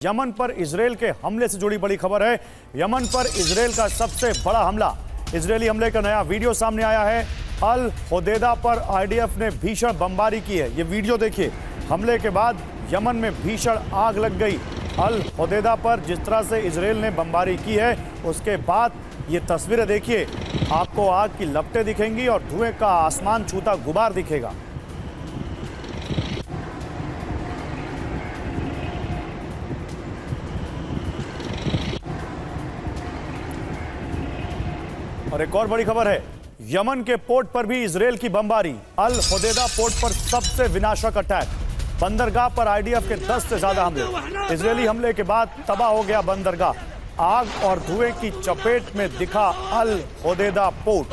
Yemen पर Israel के हमले से जुड़ी बड़ी खबर है। यमन पर इजरायल का सबसे बड़ा हमला, इजरायली हमले का नया वीडियो सामने आया है। अल होदेदा पर आईडीएफ ने भीषण बमबारी की है। ये वीडियो देखिए। हमले के बाद यमन में भीषण आग लग गई। अल होदेदा पर जिस तरह से इजरायल ने बमबारी की है, उसके बाद ये तस्वीरें देखिए। आपको आग की लपटें दिखेंगी और धुएं का आसमान छूता गुबार दिखेगा। और एक और बड़ी खबर है, यमन के पोर्ट पर भी इजरायल की बमबारी। अल होदेदा पोर्ट पर सबसे विनाशक अटैक। बंदरगाह पर आईडीएफ के 10 से ज्यादा हमले। इजरायली हमले के बाद तबाह हो गया बंदरगाह। आग और धुएं की चपेट में दिखा अल होदेदा पोर्ट।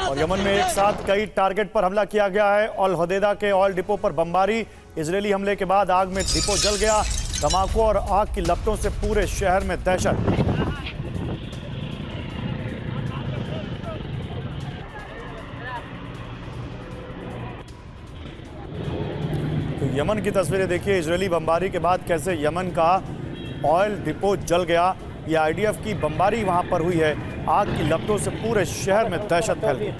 और यमन में एक साथ कई टारगेट पर हमला किया गया है। अल होदेदा के ऑयल डिपो पर बमबारी। इजरायली हमले के बाद आग में डिपो जल गया। धमाकों और आग की लपटों से पूरे शहर में दहशत। तो यमन की तस्वीरें देखिए। इजरायली बमबारी के बाद कैसे यमन का ऑयल डिपो जल गया। ये आईडीएफ की बमबारी वहां पर हुई है। आग की लपटों से पूरे शहर में दहशत फैल गई।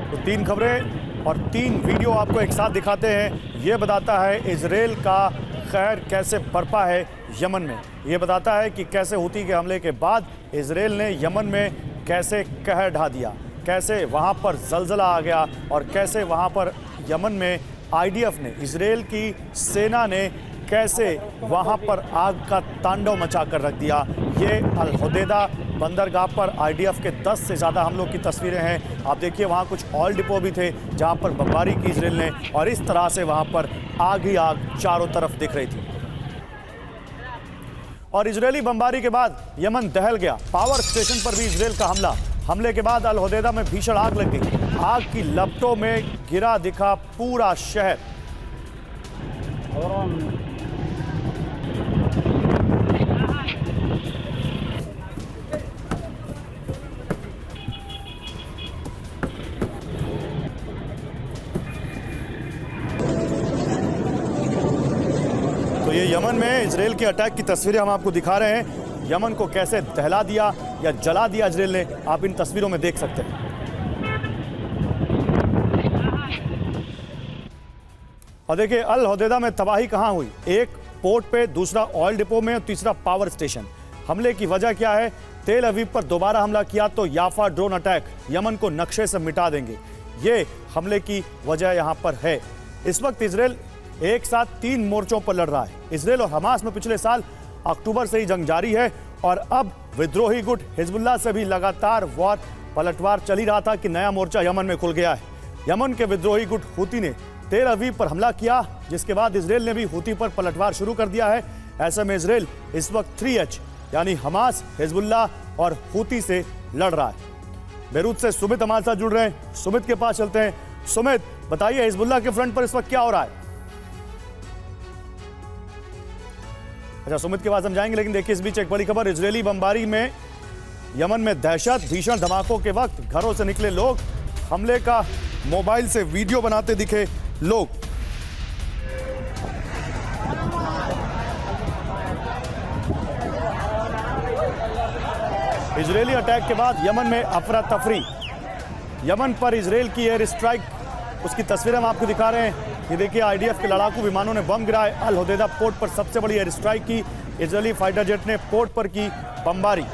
तो 3 खबरें और 3 वीडियो आपको एक साथ दिखाते हैं। ये बताता है इजरायल का खैर कैसे बरपा है यमन में। ये बताता है कि कैसे हूती के हमले के बाद इजरायल ने यमन में कैसे कहर ढा दिया, कैसे वहां पर जलजला आ गया और कैसे वहां पर यमन में आईडीएफ ने, इजरायल की सेना ने कैसे वहां पर आग का तांडव मचा कर रख दिया। ये अल होदेदा बंदरगाह पर आईडीएफ के 10 से ज़्यादा हमलों की तस्वीरें हैं। आप देखिए, वहां कुछ ऑयल डिपो भी थे जहां पर बमबारी की इजरायल ने, और इस तरह से वहां पर आग ही आग चारों तरफ दिख रही थी। और इजरायली बमबारी के बाद यमन दहल गया। पावर स्टेशन पर भी इजरायल का हमला। हमले के बाद अल होदेदा में भीषण आग लग गई। आग की लपटों में गिरा दिखा पूरा शहर। तो ये यमन में इजरायल के अटैक की तस्वीरें हम आपको दिखा रहे हैं। यमन को कैसे दहला दिया या जला दिया इजरायल ने, आप इन तस्वीरों में देख सकते हैं। और देखिए, अल होदेदा में तबाही कहां हुई। एक पोर्ट पे, दूसरा ऑयल डिपो में और तीसरा पावर स्टेशन। हमले की वजह क्या है? तेल अवीव पर दोबारा हमला किया तो याफा ड्रोन अटैक यमन को नक्शे से मिटा देंगे। ये हमले की वजह यहां पर है। इस वक्त इजरायल एक साथ 3 मोर्चों पर लड़ रहा है। इजरायल और हमास में पिछले साल अक्टूबर से ही जंग जारी है और अब विद्रोही गुट हिजबुल्लाह से भी लगातार वार पलटवार चल ही रहा था कि नया मोर्चा यमन में खुल गया है। यमन के विद्रोही गुट हूती ने तेल अवीव पर हमला किया, जिसके बाद इजरायल ने भी हूती पर पलटवार शुरू कर दिया है। ऐसे में इजरायल इस वक्त 3H यानी हमास, हिजबुल्लाह और हूती से लड़ रहा है। बेरूत से सुमित हमारे साथ जुड़ रहे हैं। सुमित के पास चलते हैं। सुमित, बताइए, हिजबुल्लाह के फ्रंट पर इस वक्त क्या हो रहा है? अच्छा, सुमित के पास हम जाएंगे, लेकिन देखिए इस बीच एक बड़ी खबर। इजरायली बमबारी में यमन में दहशत। भीषण धमाकों के वक्त घरों से निकले लोग, हमले का मोबाइल से वीडियो बनाते दिखे लोग। इजरायली अटैक के बाद यमन में अफरा तफरी। यमन पर इजरायल की एयर स्ट्राइक, उसकी तस्वीरें हम आपको दिखा रहे हैं। ये देखिए, आईडीएफ के लड़ाकू विमानों ने बम गिराए। अल होदेदा पोर्ट पर सबसे बड़ी एयर स्ट्राइक की। इजरायली फाइटर जेट ने पोर्ट पर की बमबारी।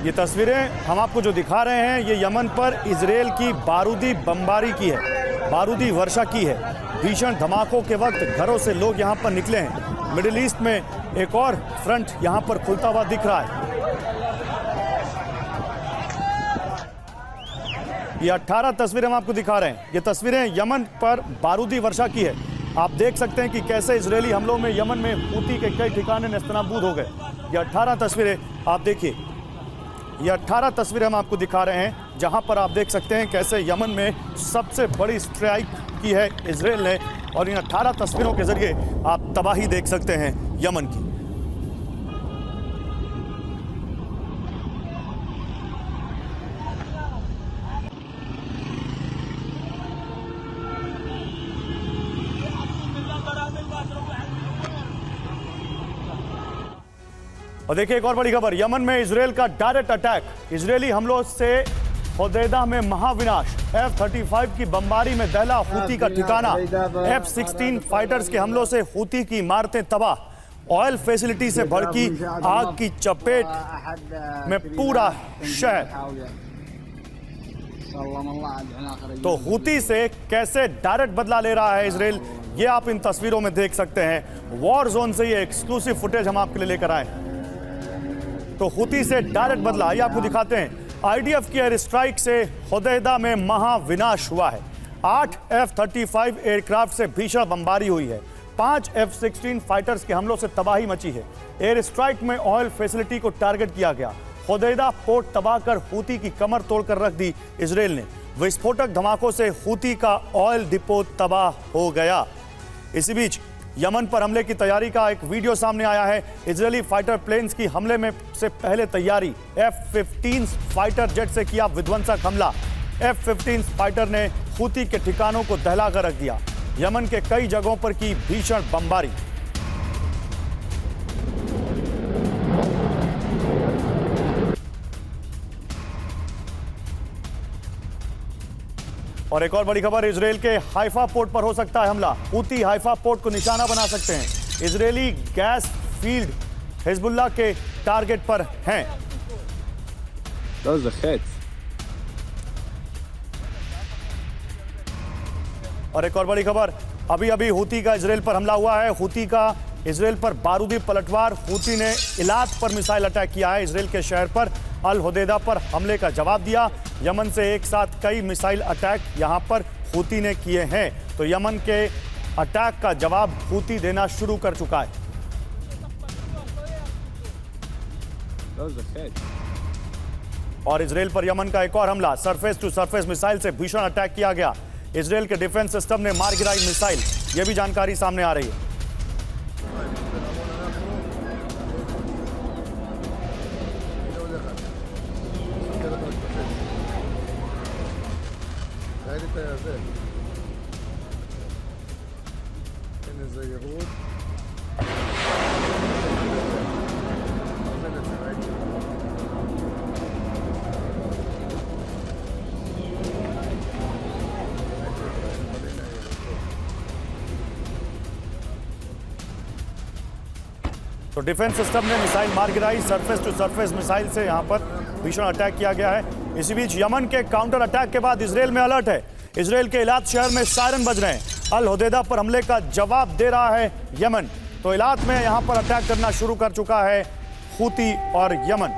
ये तस्वीरें हम आपको जो दिखा रहे हैं, ये यमन पर इजरायल की बारूदी बमबारी की है, बारूदी वर्षा की है। भीषण धमाकों के वक्त घरों से लोग यहां पर निकले हैं। मिडिल ईस्ट में एक और फ्रंट यहां पर खुलता हुआ दिख रहा है। ये 18 तस्वीरें हम आपको दिखा रहे हैं। ये तस्वीरें यमन पर बारूदी वर्षा की है। आप देख सकते हैं कि कैसे इजरायली हमलों में यमन में हूती के कई ठिकाने नेस्तनाबूद हो गए। ये 18 तस्वीरें आप देखिए, ये 18 तस्वीरें हम आपको दिखा रहे हैं जहां पर आप देख सकते हैं कैसे यमन में सबसे बड़ी स्ट्राइक की है इजरायल ने, और इन 18 तस्वीरों के जरिए आप तबाही देख सकते हैं यमन की। और देखिए एक और बड़ी खबर, यमन में इजरायल का डायरेक्ट अटैक, इजरायली हमलों से होदेदा में महाविनाश। F-35 की बमबारी में दहला हूती का ठिकाना। F-16 फाइटर्स के हमलों से हूती की इमारतें तबाह। ऑयल फैसिलिटी से भड़की आग की चपेट में पूरा शहर। तो हूती से कैसे डायरेक्ट बदला ले रहा है इजरायल, ये आप इन तस्वीरों में देख सकते हैं। वॉर जोन से ये एक्सक्लूसिव फुटेज हम आपके लिए लेकर आए। तो हूती से डायरेक्ट बदला, ये आपको दिखाते हैं। आईडीएफ की एयर स्ट्राइक से होदेदा में महाविनाश हुआ है। 8 F-35 एयरक्राफ्ट से भीषण बमबारी हुई है। 5 F-16 फाइटर्स के हमलों से तबाही मची है। एयर स्ट्राइक में ऑयल फैसिलिटी को टारगेट किया गया। होदेदा पोर्ट तबाह कर हूती की कमर तोड़कर रख दी इजरायल ने। विस्फोटक धमाकों से हूती का ऑयल डिपो तबाह हो गया। इसी बीच यमन पर हमले की तैयारी का एक वीडियो सामने आया है। इजरायली फाइटर प्लेन्स की हमले में से पहले तैयारी। F-15 फाइटर जेट से किया विध्वंसक हमला। F-15 फाइटर ने हूती के ठिकानों को दहला कर रख दिया। यमन के कई जगहों पर की भीषण बमबारी। और एक और बड़ी खबर, इजरायल के हाइफा पोर्ट पर हो सकता है हमला। हूती हाइफा पोर्ट को निशाना बना सकते हैं। इजरायली गैस फील्ड हिजबुल्लाह के टारगेट पर हैं। और एक और बड़ी खबर, अभी अभी हूती का इजरायल पर हमला हुआ है। हूती का इजरायल पर बारूदी पलटवार। हूती ने इलात पर मिसाइल अटैक किया है। इजरायल के शहर पर अल होदेदा पर हमले का जवाब दिया। यमन से एक साथ कई मिसाइल अटैक यहां पर हूती ने किए हैं। तो यमन के अटैक का जवाब हूती देना शुरू कर चुका है। और इजरायल पर यमन का एक और हमला, सरफेस टू सरफेस मिसाइल से भीषण अटैक किया गया। इजरायल के डिफेंस सिस्टम ने मार गिराई मिसाइल, यह भी जानकारी सामने आ रही है। तो डिफेंस सिस्टम ने मिसाइल मार गिराई। सरफेस टू सरफेस मिसाइल से यहां पर भीषण अटैक किया गया है। इसी बीच यमन के काउंटर अटैक के बाद इजरायल में अलर्ट है। इजरायल के इलात शहर में सायरन बज रहे हैं। अल होदेदा पर हमले का जवाब दे रहा है यमन। तो इलात में यहां पर अटैक करना शुरू कर चुका है हूती और यमन।